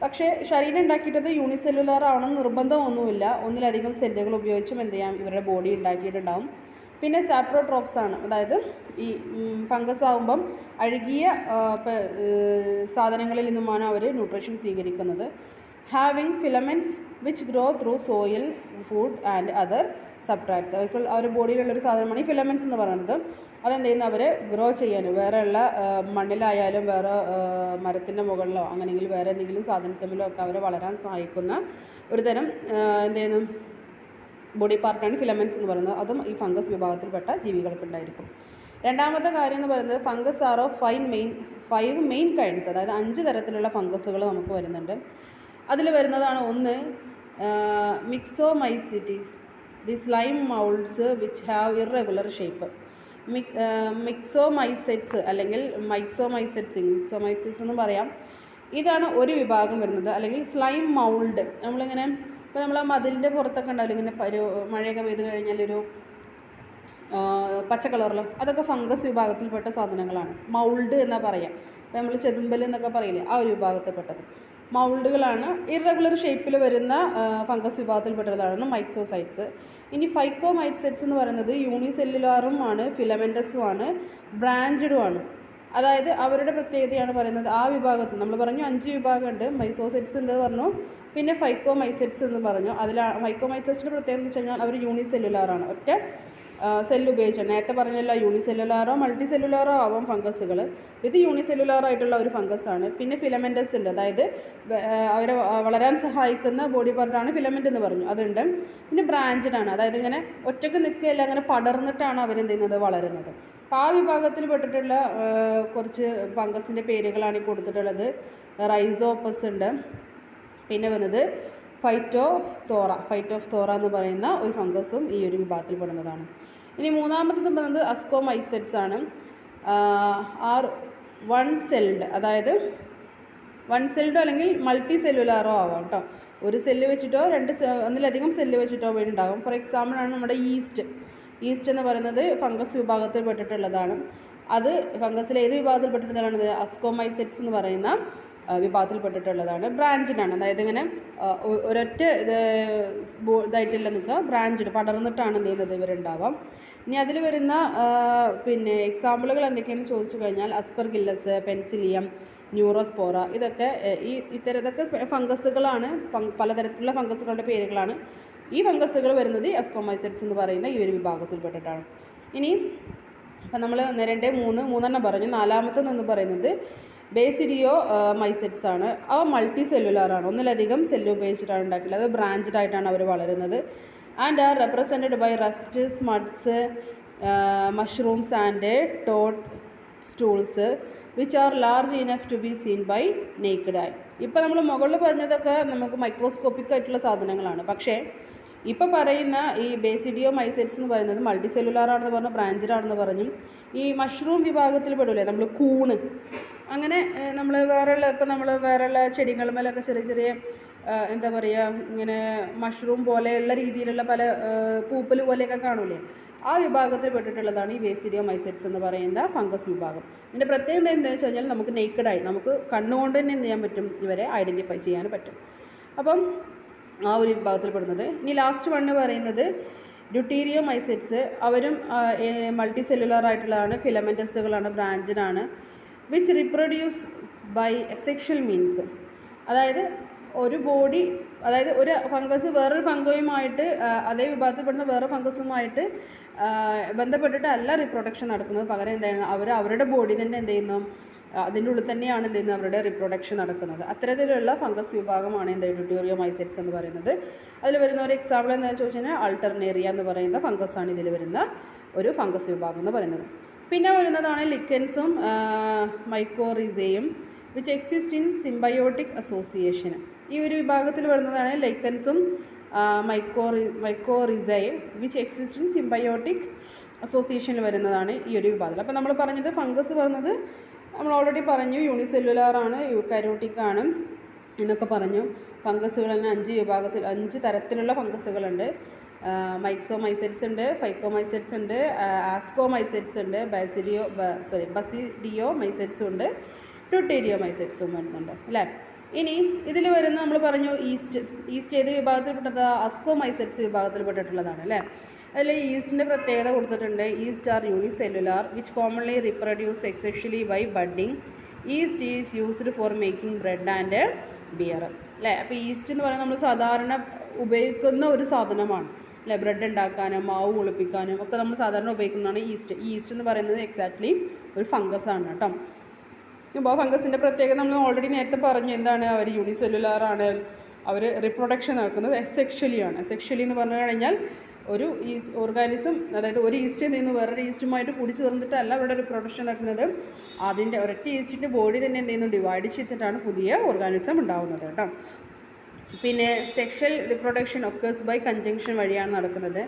പക്ഷേ ശരീരം ഉണ്ടാക്കിയിട്ടത് യൂണിസെല്ലുലാർ ആവണം നിർബന്ധമൊന്നുമില്ല. ഒന്നിലധികം സെല്ലുകൾ ഉപയോഗിച്ചും എന്ത് ചെയ്യാം, ഇവരുടെ ബോഡി ഉണ്ടാക്കിയിട്ടുണ്ടാവും. പിന്നെ സാപ്രോട്രോപ്സ് ആണ്, അതായത് ഈ ഫംഗസ് ആകുമ്പം അഴുകിയ സാധനങ്ങളിൽ നിന്നുമാണ് അവർ ന്യൂട്രീഷൻ സ്വീകരിക്കുന്നത്. Having filaments which grow through soil, food and other substrates. അവരുടെ ബോഡിയിലുള്ളൊരു സാധനമാണ് ഈ ഫിലമെൻറ്റ്സ് എന്ന് പറയുന്നത്. അതെന്ത് ചെയ്യുന്നു, അവർ ഗ്രോ ചെയ്യാൻ വേറെയുള്ള മണ്ണിലായാലും വേറെ മരത്തിൻ്റെ മുകളിലോ അങ്ങനെയെങ്കിൽ വേറെ എന്തെങ്കിലും സാധനത്തിലോ ഒക്കെ അവരെ വളരാൻ സഹായിക്കുന്ന ഒരു തരം എന്ത് ചെയ്യുന്നു ബോഡി പാർട്ടാണ് ഫിലമെൻറ്റ്സ് എന്ന് പറയുന്നത്. അതും ഈ ഫംഗസ് വിഭാഗത്തിൽപ്പെട്ട ജീവികൾക്കുണ്ടായിരിക്കും. രണ്ടാമത്തെ കാര്യം എന്ന് പറയുന്നത് fungus are of 5 main kinds, അതായത് 5 തരത്തിലുള്ള ഫംഗസുകൾ നമുക്ക് വരുന്നുണ്ട്. അതിൽ വരുന്നതാണ് ഒന്ന് myxomycetes, the slime moulds which have irregular shape. Myxomycetes അല്ലെങ്കിൽ മിക്സോമൈസെറ്റ്സ് എന്ന് പറയാം. ഇതാണ് ഒരു വിഭാഗം വരുന്നത്. അല്ലെങ്കിൽ സ്ലൈം മൗൾഡ്, നമ്മളിങ്ങനെ ഇപ്പോൾ നമ്മൾ ആ മതിലിൻ്റെ പുറത്തൊക്കെ ഉണ്ടാവില്ല ഇങ്ങനെ മഴയൊക്കെ പെയ്ത് കഴിഞ്ഞാൽ ഒരു പച്ച കളറിൽ, അതൊക്കെ ഫംഗസ് വിഭാഗത്തിൽപ്പെട്ട സാധനങ്ങളാണ്. മൗൾഡ് എന്നാണ് പറയുക. ഇപ്പോൾ നമ്മൾ ചെതുമ്പൽ എന്നൊക്കെ പറയില്ലേ, ആ ഒരു വിഭാഗത്തിൽപ്പെട്ടത് മൗൾഡുകളാണ്. ഇറഗുലർ ഷേപ്പിൽ വരുന്ന ഫംഗസ് വിഭാഗത്തിൽപ്പെട്ടതാണ് മൈക്സോസൈറ്റ്സ്. ഇനി ഫൈക്കോമൈസെറ്റ്സ് എന്ന് പറയുന്നത് യൂണിസെല്ലുലാറും ആണ്, ഫിലമെൻറ്റസും ആണ്, ബ്രാഞ്ചഡും ആണ്. അതായത് അവരുടെ പ്രത്യേകതയാണ് പറയുന്നത്. ആ വിഭാഗത്തിൽ നമ്മൾ പറഞ്ഞു 5 വിഭാഗമുണ്ട്. മൈസോസൈറ്റ്സ് ഉണ്ട് പറഞ്ഞു, പിന്നെ ഫൈക്കോമൈസെറ്റ്സ് എന്ന് പറഞ്ഞു. ഫൈക്കോമൈസെറ്റ്സിൻ്റെ പ്രത്യേകത എന്ന് വെച്ച് കഴിഞ്ഞാൽ അവർ യൂണിസെല്ലുലാറാണ്, ഒറ്റ സെല്ല് ഉപയോഗിച്ചാണ്. നേരത്തെ പറഞ്ഞല്ലോ യൂണിസെല്ലുലാറോ മൾട്ടി സെല്ലുലാറോ ആവാം ഫംഗസുകൾ. ഇത് യൂണിസെല്ലുലാറായിട്ടുള്ള ഒരു ഫംഗസാണ്. പിന്നെ ഫിലമെൻറ്റസ് ഉണ്ട്, അതായത് അവരെ വളരാൻ സഹായിക്കുന്ന ബോഡി പാർട്ടാണ് ഫിലമെൻ്റ് എന്ന് പറഞ്ഞു, അതുണ്ട്. പിന്നെ ബ്രാഞ്ചഡ് ആണ്, അതായത് ഇങ്ങനെ ഒറ്റയ്ക്ക് നിൽക്കുകയല്ല, അങ്ങനെ പടർന്നിട്ടാണ് അവരെന്ത് ചെയ്യുന്നത്, വളരുന്നത്. അപ്പോൾ ആ വിഭാഗത്തിൽ പെട്ടിട്ടുള്ള കുറച്ച് ഫംഗസിൻ്റെ പേരുകളാണ് ഈ കൊടുത്തിട്ടുള്ളത്. റൈസോപ്പസ് ഉണ്ട്, പിന്നെ വന്നത് ഫൈറ്റോഫ്തോറ എന്ന് പറയുന്ന ഒരു ഫംഗസും ഈ ഒരു വിഭാഗത്തിൽ പെടുന്നതാണ്. ഇനി മൂന്നാമത്തത് പറയുന്നത് അസ്കോമൈസെറ്റ്സ് ആണ്. ആർ 1 സെൽഡ്, അതായത് 1 സെൽഡോ അല്ലെങ്കിൽ മൾട്ടി സെല്ലുലാറോ ആവാം കേട്ടോ. ഒരു സെല്ല് വെച്ചിട്ടോ ഒന്നിലധികം സെല്ല് വെച്ചിട്ടോ ഉണ്ടാകും. ഫോർ എക്സാമ്പിളാണ് നമ്മുടെ ഈസ്റ്റ് എന്ന് പറയുന്നത് ഫംഗസ് വിഭാഗത്തിൽ പെട്ടിട്ടുള്ളതാണ്. അത് ഫംഗസിൽ ഏത് വിഭാഗത്തിൽ പെട്ടിട്ടുള്ളതാണ്? അസ്കോമൈസെറ്റ്സ് എന്ന് പറയുന്ന വിഭാഗത്തിൽപ്പെട്ടിട്ടുള്ളതാണ്. ബ്രാഞ്ചഡാണ്, അതായത് ഇങ്ങനെ ഒരൊറ്റ ഇതായിട്ടില്ല നിൽക്കുക, ബ്രാഞ്ചഡ് പടർന്നിട്ടാണ് എന്ത് ചെയ്യുന്നത് ഇവരുണ്ടാവാം. ഇനി അതിൽ വരുന്ന പിന്നെ എക്സാമ്പിളുകൾ എന്തൊക്കെയാണെന്ന് ചോദിച്ചു കഴിഞ്ഞാൽ അസ്പെർഗില്ലസ്, പെൻസിലിയം, ന്യൂറോസ്പോറ, ഇതൊക്കെ ഇതൊക്കെ ഫംഗസുകളാണ്. പലതരത്തിലുള്ള ഫംഗസുകളുടെ പേരുകളാണ്. ഈ ഫംഗസുകൾ വരുന്നത് അസ്കോമൈസെറ്റ്സ് എന്ന് പറയുന്ന ഈ ഒരു വിഭാഗത്തിൽപ്പെട്ടിട്ടാണ്. ഇനി അപ്പം നമ്മൾ 2, 3 പറഞ്ഞു. നാലാമത്തെ എന്ന് പറയുന്നത് ബേസിഡിയോ മൈസെറ്റ്സ് ആണ്. അവ മൾട്ടി സെല്ലുലാറാണ്, ഒന്നിലധികം സെല്ല് ഉപയോഗിച്ചിട്ടാണ് ഉണ്ടാക്കിയത്. അത് ബ്രാഞ്ചഡ് ആയിട്ടാണ് അവർ വളരുന്നത്. And are represented by rust, smuts, mushrooms and toadstools which are large enough to be seen by naked eye. ഇപ്പോൾ നമ്മൾ മുകളിൽ പറഞ്ഞതൊക്കെ നമുക്ക് മൈക്രോസ്കോപ്പിക് ആയിട്ടുള്ള സാധനങ്ങളാണ്. പക്ഷേ ഇപ്പോൾ പറയുന്ന ഈ ബേസിഡിയോ മൈസെറ്റ്സ് എന്ന് പറയുന്നത് മൾട്ടി സെല്ലുലാറാണെന്ന് പറഞ്ഞു, ബ്രാഞ്ചഡ് ആണെന്ന് പറഞ്ഞു. ഈ മഷ്റൂം വിഭാഗത്തിൽ പെടില്ലേ, നമ്മൾ കൂണ്, അങ്ങനെ നമ്മൾ വേറെയുള്ള ചെടികളുമേലൊക്കെ ചെറിയ എന്താ പറയുക, ഇങ്ങനെ മഷ്റൂം പോലെയുള്ള രീതിയിലുള്ള പല പൂപ്പൽ പോലെയൊക്കെ കാണൂലേ, ആ വിഭാഗത്തിൽ പെട്ടിട്ടുള്ളതാണ് ഈ ബേസിഡിയോ മൈസെറ്റ്സ് എന്ന് പറയുന്ന ഫംഗസ് വിഭാഗം. ഇതിൻ്റെ പ്രത്യേകത എന്താണെന്ന് വെച്ച് കഴിഞ്ഞാൽ നമുക്ക് നേക്കഡായി നമുക്ക് കണ്ണുകൊണ്ട് തന്നെ എന്ത് ചെയ്യാൻ പറ്റും, ഇവരെ ഐഡൻറ്റിഫൈ ചെയ്യാൻ പറ്റും. അപ്പം ആ ഒരു വിഭാഗത്തിൽ പെടുന്നത്. ഇനി ലാസ്റ്റ് വണ്ണ് പറയുന്നത് ഡ്യൂട്ടീരിയോ മൈസെറ്റ്സ്. അവരും മൾട്ടി സെല്ലുലാർ ആയിട്ടുള്ളതാണ്, ഫിലമെൻറ്റസുകളാണ്, ബ്രാഞ്ചഡാണ്. Which reproduce by sexual means. അതായത് ഒരു ഫംഗസ് വേറൊരു ഫംഗയുമായിട്ട് അതേ വിഭാഗത്തിൽപ്പെടുന്ന വേറെ ഫംഗസുമായിട്ട് ബന്ധപ്പെട്ടിട്ടല്ല റിപ്രൊഡക്ഷൻ നടക്കുന്നത്. പകരം എന്താണ് അവരുടെ ബോഡി തന്നെ എന്ത് ചെയ്യുന്നു, അതിൻ്റെ ഉള്ളിൽ തന്നെയാണ് എന്ത് ചെയ്യുന്നത് അവരുടെ റിപ്രൊഡക്ഷൻ നടക്കുന്നത്. അത്തരത്തിലുള്ള ഫംഗസ് വിഭാഗമാണ് ഡ്യൂട്ടീരിയോ മൈസെറ്റ്സ് എന്ന് പറയുന്നത്. അതിൽ വരുന്ന ഒരു എക്സാമ്പിൾ എന്താണെന്ന് ചോദിച്ചു കഴിഞ്ഞാൽ ആൾട്ടർനേറിയ എന്ന് പറയുന്ന ഫംഗസാണ് ഇതിൽ വരുന്ന ഒരു ഫംഗസ് വിഭാഗം എന്ന് പറയുന്നത്. പിന്നെ വരുന്നതാണ് ലിക്കൻസും മൈക്കോറിസയും which exist in symbiotic association. ഈ ഒരു വിഭാഗത്തിൽ വരുന്നതാണ് ലൈക്കൻസും മൈക്കോറിസയും വിച്ച് എക്സിസ്റ്റ് ഇൻ സിംബയോട്ടിക് അസോസിയേഷനിൽ വരുന്നതാണ് ഈ ഒരു വിഭാഗത്തിൽ. അപ്പോൾ നമ്മൾ പറഞ്ഞത് ഫംഗസ് പറഞ്ഞത് നമ്മൾ ഓൾറെഡി പറഞ്ഞു, യൂണിസെല്ലുലാറാണ്, യൂക്കാരിയോട്ടിക് ആണ് എന്നൊക്കെ പറഞ്ഞു. ഫംഗസുകൾ തന്നെ 5 തരത്തിലുള്ള ഫംഗസുകളുണ്ട്. മൈക്സോമൈസെറ്റ്സ് ഉണ്ട്, ഫൈക്കോമൈസെറ്റ്സ് ഉണ്ട്, ആസ്കോമൈസെറ്റ്സ് ഉണ്ട്, ബസിഡിയോ മൈസെറ്റ്സും ഉണ്ട്, ഡ്യൂട്ടീരിയോ മൈസെറ്റ്സും വരുന്നുണ്ട് അല്ലേ. ഇനി ഇതിൽ വരുന്ന നമ്മൾ പറഞ്ഞു ഈസ്റ്റ് ഏത് വിഭാഗത്തിൽപ്പെട്ടത്? അസ്കോമൈസെറ്റ്സ് വിഭാഗത്തിൽപ്പെട്ടിട്ടുള്ളതാണ് അല്ലേ. അതിൽ ഈസ്റ്റിൻ്റെ പ്രത്യേകത കൊടുത്തിട്ടുണ്ട്. Yeast are unicellular which commonly reproduce asexually by budding. Yeast is used for making bread and beer അല്ലേ. അപ്പോൾ ഈസ്റ്റ് എന്ന് പറയുന്നത് നമ്മൾ സാധാരണ ഉപയോഗിക്കുന്ന ഒരു സാധനമാണ് അല്ലേ. ബ്രെഡ് ഉണ്ടാക്കാനും മാവ് കുളിപ്പിക്കാനും ഒക്കെ നമ്മൾ സാധാരണ ഉപയോഗിക്കുന്നതാണ് ഈസ്റ്റ്. ഈ ഈസ്റ്റ് എന്ന് പറയുന്നത് എക്സാക്ട്ലി ഒരു ഫംഗസാണ് കേട്ടോ. അപ്പോൾ ഫംഗസിൻ്റെ പ്രത്യേകത നമ്മൾ ഓൾറെഡി നേരത്തെ പറഞ്ഞു. എന്താണ്? അവർ യൂണിസെല്ലുലാറാണ്, അവർ റിപ്രൊഡക്ഷൻ നടക്കുന്നത് എസെക്ഷലിയാണ്. എസെക്ഷലി എന്ന് പറഞ്ഞു കഴിഞ്ഞാൽ ഒരു ഓർഗാനിസം, അതായത് ഒരു ഈസ്റ്റിൽ നിന്ന് വേറൊരു ഈസ്റ്റുമായിട്ട് കൂടി ചേർന്നിട്ടല്ല അവരുടെ റിപ്രൊഡക്ഷൻ നടക്കുന്നത്. അതിൻ്റെ ഒരൊറ്റ ഈസ്റ്റിൻ്റെ ബോഡി തന്നെ എന്ത് ചെയ്യുന്നു, ഡിവൈഡ് ചെയ്തിട്ടാണ് പുതിയ ഓർഗാനിസം ഉണ്ടാകുന്നത് കേട്ടോ. പിന്നെ sexual reproduction occurs by conjunction വഴിയാണ് നടക്കുന്നത്.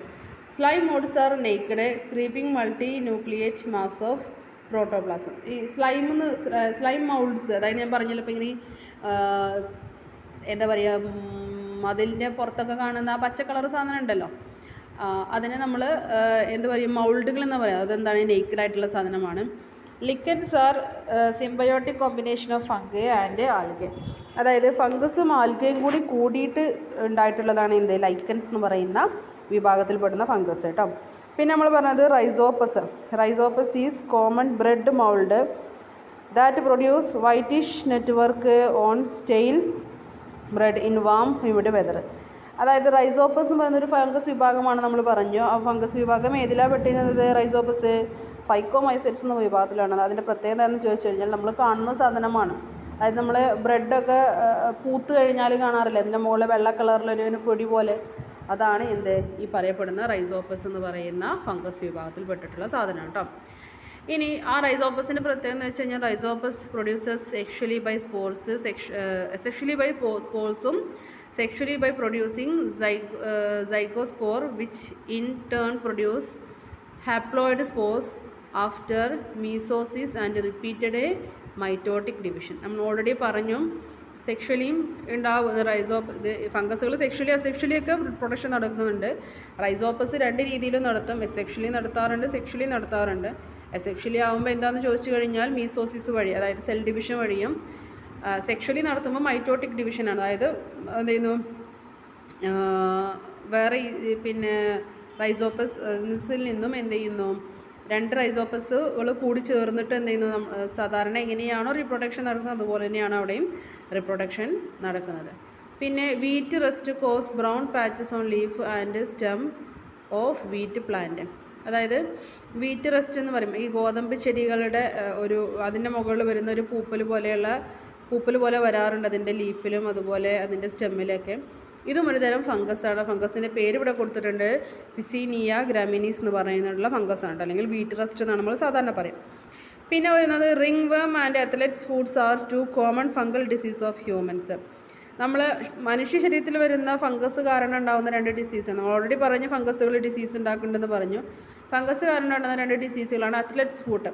Slime moulds are naked creeping multinucleate mass of protoplasm. ഈ സ്ലൈം മൗൾഡ്സ്, അതായത് ഞാൻ പറഞ്ഞല്ലോ ഇപ്പോൾ ഇങ്ങനെ എന്താ പറയുക, മതിലിൻ്റെ പുറത്തൊക്കെ കാണുന്ന ആ പച്ച കളർ സാധനം ഉണ്ടല്ലോ, അതിനെ നമ്മൾ എന്താ പറയുക, മൗൾഡുകൾ എന്ന് പറയാം. അതെന്താണ്? നേക്കഡായിട്ടുള്ള സാധനമാണ്. Lichens are symbiotic combination of fungi and algae. അതായത് ഫംഗസും ആൽഗയും കൂടി കൂടിയിട്ട് ഉണ്ടായിട്ടുള്ളതാണ് എന്ത്? ലൈക്കൻസ് എന്ന് പറയുന്ന വിഭാഗത്തിൽപ്പെടുന്ന ഫംഗസ് കേട്ടോ. പിന്നെ നമ്മൾ പറഞ്ഞത് rhizopus. Rhizopus is common bread mould that produce whitish network on stale bread in warm humid weather. അതായത് റൈസോപ്പസ് എന്ന് പറയുന്നൊരു ഫംഗസ് വിഭാഗമാണ് നമ്മൾ പറഞ്ഞു. ആ ഫംഗസ് വിഭാഗം ഏതിലാണ് പെട്ടിരുന്നത്? റൈസോപ്പസ് ഫൈക്കോമൈസെറ്റ്സ് എന്ന വിഭാഗത്തിലാണ്. അതിൻ്റെ പ്രത്യേകത എന്ന് ചോദിച്ചു കഴിഞ്ഞാൽ നമ്മൾ കാണുന്ന സാധനമാണ്. അതായത് നമ്മൾ ബ്രെഡൊക്കെ പൂത്ത് കഴിഞ്ഞാൽ കാണാറില്ല, അതിൻ്റെ മുകളിൽ വെള്ള കളറിലൊരു പൊടി പോലെ, അതാണ് എന്ത് ഈ പറയപ്പെടുന്ന റൈസോപ്പസ് എന്ന് പറയുന്ന ഫംഗസ് വിഭാഗത്തിൽ പെട്ടിട്ടുള്ള സാധനം കേട്ടോ. ഇനി ആ റൈസോപ്പസിൻ്റെ പ്രത്യേകത എന്ന് വെച്ച് കഴിഞ്ഞാൽ rhizopus produces sexually by spores, sexually by സ്പോർസും sexually by producing zygospore which in turn produce haploid spores after meiosis and repeated mitotic division. നമ്മൾ ഓൾറെഡി പറഞ്ഞു സെക്ഷലിയും ഉണ്ടാവുന്ന ഫംഗസുകൾ സെക്ഷലി അസെക്ഷലി ഒക്കെ പ്രൊഡക്ഷൻ നടക്കുന്നുണ്ട്. റൈസോപ്പസ് രണ്ട് രീതിയിലും നടത്തും. എസെക്ഷലി നടത്താറുണ്ട്, സെക്ഷലി നടത്താറുണ്ട്. എസെക്ഷലി ആകുമ്പോൾ എന്താണെന്ന് ചോദിച്ചു കഴിഞ്ഞാൽ മീസോസിസ് വഴി, അതായത് സെൽ ഡിവിഷൻ വഴിയും. സെക്ഷലി നടത്തുമ്പോൾ മൈറ്റോട്ടിക് ഡിവിഷനാണ്. അതായത് എന്ത് ചെയ്യുന്നു, വേറെ പിന്നെ റൈസോപ്പസിൽ നിന്നും എന്ത് ചെയ്യുന്നു, രണ്ട് റൈസോപ്പസുകൾ കൂടി ചേർന്നിട്ട് എന്ത് ചെയ്യുന്നു, സാധാരണ എങ്ങനെയാണോ റീപ്രൊഡക്ഷൻ നടക്കുന്നത് അതുപോലെ തന്നെയാണ് അവിടെയും റീപ്രൊഡക്ഷൻ നടക്കുന്നത്. പിന്നെ wheat rust causes brown patches on leaf and stem of wheat plant. അതായത് വീറ്റ് റെസ്റ്റ് എന്ന് പറയുമ്പോൾ ഈ ഗോതമ്പ് ചെടികളുടെ അതിൻ്റെ മുകളിൽ വരുന്ന ഒരു പൂപ്പൽ പോലെ വരാറുണ്ട് അതിൻ്റെ ലീഫിലും അതുപോലെ അതിൻ്റെ സ്റ്റെമ്മിലൊക്കെ. ഇതും ഒരു തരം ഫംഗസാണ്. ഫംഗസിൻ്റെ പേര് ഇവിടെ കൊടുത്തിട്ടുണ്ട്, പിസീനിയ ഗ്രാമിനീസ് എന്ന് പറയുന്നുള്ള ഫംഗസാണ്, അല്ലെങ്കിൽ വീറ്റ് റസ്റ്റ് എന്നാണ് നമ്മൾ സാധാരണ പറയും. പിന്നെ വരുന്നത് ringworm and athlete's foot are two common fungal disease of humans. നമ്മൾ മനുഷ്യ ശരീരത്തിൽ വരുന്ന ഫംഗസ് കാരണം ഉണ്ടാകുന്ന രണ്ട് ഡിസീസാണ്. നമ്മൾ ഓൾറെഡി പറഞ്ഞ ഫംഗസുകൾ ഡിസീസ് ഉണ്ടാക്കുന്നുണ്ടെന്ന് പറഞ്ഞു. ഫംഗസ് കാരണം ഉണ്ടാകുന്ന രണ്ട് ഡിസീസുകളാണ് അത്ലറ്റ്സ് ഫുഡ്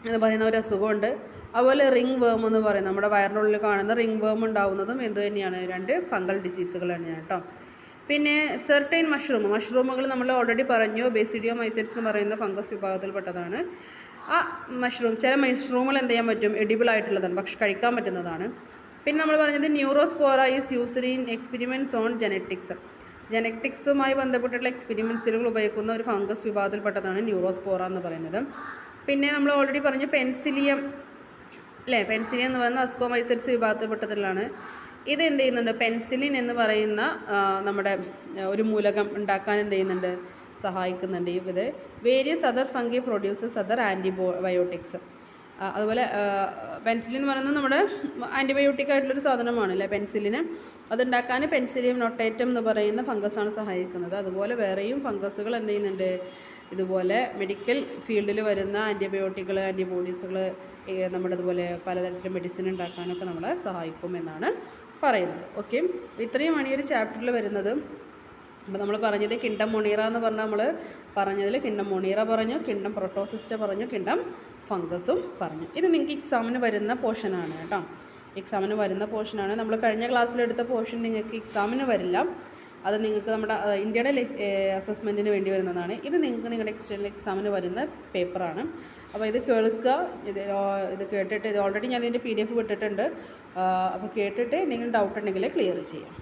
എന്ന് പറയുന്ന ഒരു അസുഖമുണ്ട്, അതുപോലെ റിംഗ് വേം എന്ന് പറയും, നമ്മുടെ വയറിനുള്ളിൽ കാണുന്ന റിംഗ് വേം ഉണ്ടാകുന്നതും എന്ത് തന്നെയാണ്, രണ്ട് ഫംഗൽ ഡിസീസുകൾ തന്നെയാണ് കേട്ടോ. പിന്നെ സെർട്ടൈൻ മഷ്റൂമുകൾ നമ്മൾ ഓൾറെഡി പറഞ്ഞു, ബേസിഡിയോമൈസെറ്റ്സ് എന്ന് പറയുന്ന ഫംഗസ് വിഭാഗത്തിൽപ്പെട്ടതാണ്. ആ ചില മഷ്റൂമുകൾ എന്ത് ചെയ്യാൻ പറ്റും, എഡിബിൾ ആയിട്ടുള്ളതാണ്, പക്ഷെ കഴിക്കാൻ പറ്റുന്നതാണ്. പിന്നെ നമ്മൾ പറഞ്ഞത് neurospora is used in experiments on ജെനറ്റിക്സുമായി ബന്ധപ്പെട്ടിട്ടുള്ള എക്സ്പെരിമെൻറ്റ്സുകൾ ഉപയോഗിക്കുന്ന ഒരു ഫംഗസ് വിഭാഗത്തിൽപ്പെട്ടതാണ് ന്യൂറോസ്പോറ എന്ന് പറയുന്നത്. പിന്നെ നമ്മൾ ഓൾറെഡി പറഞ്ഞു പെൻസിലിയം എന്ന് പറയുന്ന അസ്കോമൈസെറ്റ്സ് വിഭാഗത്തിൽപ്പെട്ടതിലാണ്. ഇത് എന്ത് ചെയ്യുന്നുണ്ട്, പെൻസിലിൻ എന്ന് പറയുന്ന നമ്മുടെ ഒരു മൂലകം ഉണ്ടാക്കാൻ എന്ത് ചെയ്യുന്നുണ്ട്, സഹായിക്കുന്നുണ്ട്. ഇത് various other fungi produces other antibiotics. അതുപോലെ പെൻസിലിൻ എന്ന് പറയുന്നത് നമ്മുടെ ആൻറ്റിബയോട്ടിക് ആയിട്ടുള്ളൊരു സാധനമാണ് അല്ലേ പെൻസിലിന്. അതുണ്ടാക്കാൻ പെൻസിലിയം നൊട്ടേറ്റം എന്ന് പറയുന്ന ഫംഗസാണ് സഹായിക്കുന്നത്. അതുപോലെ വേറെയും ഫംഗസുകൾ എന്ത് ചെയ്യുന്നുണ്ട്, ഇതുപോലെ മെഡിക്കൽ ഫീൽഡിൽ വരുന്ന ആൻറ്റിബയോട്ടിക്കുകൾ ആൻറ്റിബോഡീസുകൾ നമ്മുടെ അതുപോലെ പലതരത്തിലുള്ള മെഡിസിൻ ഉണ്ടാക്കാനൊക്കെ നമ്മളെ സഹായിക്കും എന്നാണ് പറയുന്നത്. ഓക്കെ, ഇത്രയുമാണ് ഈ ഒരു ചാപ്റ്ററിൽ വരുന്നത്. അപ്പോൾ നമ്മൾ പറഞ്ഞത് കിങ്ഡം മൊണീറ എന്ന് പറഞ്ഞാൽ നമ്മൾ പറഞ്ഞതിൽ കിങ്ഡം മൊണീറ പറഞ്ഞു, കിങ്ഡം പ്രോട്ടോസിസ്റ്റ പറഞ്ഞു, കിങ്ഡം ഫംഗസും പറഞ്ഞു. ഇത് നിങ്ങൾക്ക് എക്സാമിന് വരുന്ന പോർഷനാണ് കേട്ടോ, എക്സാമിന് വരുന്ന പോർഷനാണ്. നമ്മൾ കഴിഞ്ഞ ക്ലാസ്സിലെടുത്ത പോർഷൻ നിങ്ങൾക്ക് എക്സാമിന് വരില്ല, അത് നിങ്ങൾക്ക് നമ്മുടെ ഇന്ത്യയുടെ അസസ്മെൻറ്റിന് വേണ്ടി വരുന്നതാണ്. ഇത് നിങ്ങൾക്ക് നിങ്ങളുടെ എക്സ്റ്റേണൽ എക്സാമിന് വരുന്ന പേപ്പറാണ്. അപ്പോൾ ഇത് കേൾക്കുക, ഇത് കേട്ടിട്ട് ഇത് ഓൾറെഡി ഞാൻ ഇതിൻ്റെ PDF വിട്ടിട്ടുണ്ട്. അപ്പോൾ കേട്ടിട്ട് നിങ്ങൾ ഡൗട്ട് ഉണ്ടെങ്കിൽ ക്ലിയർ ചെയ്യാം.